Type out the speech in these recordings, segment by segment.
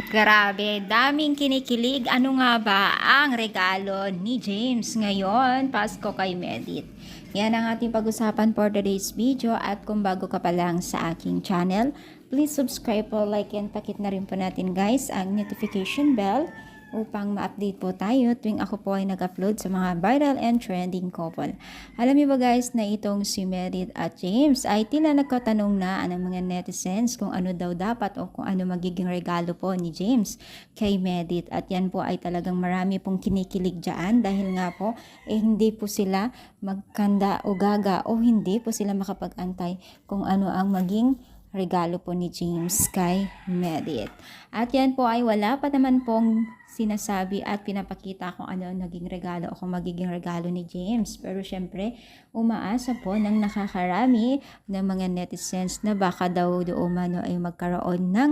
Grabe, daming kinikilig. Ano nga ba ang regalo ni James ngayon? Pasko kay Medit. Yan ang ating pag-usapan for today's video, at kung bago ka pa lang sa aking channel, please subscribe po, like, and pakit na rin po natin guys ang notification bell upang ma-update po tayo tuwing ako po ay nag-upload sa mga viral and trending couple. Alam niyo ba guys na itong si Merit at James ay tila nagkatanong na ang mga netizens kung ano daw dapat o kung ano magiging regalo po ni James kay Merit, at yan po ay talagang marami pong kinikilig dyan dahil nga po hindi po sila magkanda o gaga o hindi po sila makapag-antay kung ano ang maging regalo po ni James kay Merit. At yan po ay wala pa naman pong sinasabi at pinapakita kung ano ang naging regalo o kung magiging regalo ni James. Pero syempre, umaasa po ng nakakarami ng mga netizens na baka daw umano ay magkaroon ng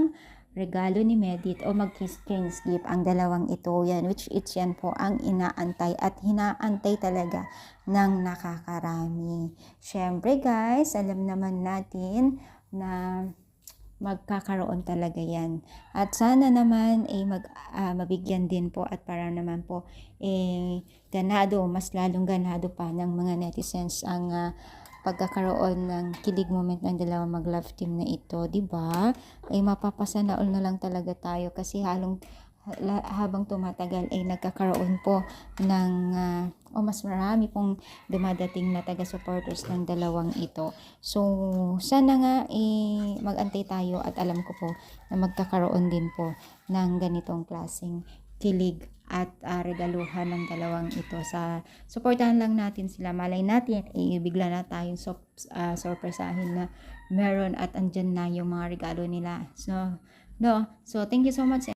regalo ni Medit o mag-kiss gift ang dalawang ito, yan, which it's yan po ang inaantay at hinaantay talaga ng nakakarami. Syempre guys, alam naman natin na magkakaroon talaga yan. At sana naman mabigyan din po at para naman po ganado, mas lalong ganado pa ng mga netizens ang pagkakaroon ng kilig moment ng dalawang mag-love team na ito, 'di ba? Ay mapapasana all na lang talaga tayo kasi habang tumatagal ay nagkakaroon po ng mas marami pong dumadating na taga-supporters ng dalawang ito. So, sana nga mag-antay tayo at alam ko po na magkakaroon din po ng ganitong klaseng kilig at regaluhan ng dalawang ito. Suportahan lang natin sila. Malay natin, bigla na tayong sorpresahin na meron at andyan na yung mga regalo nila. So, thank you so much.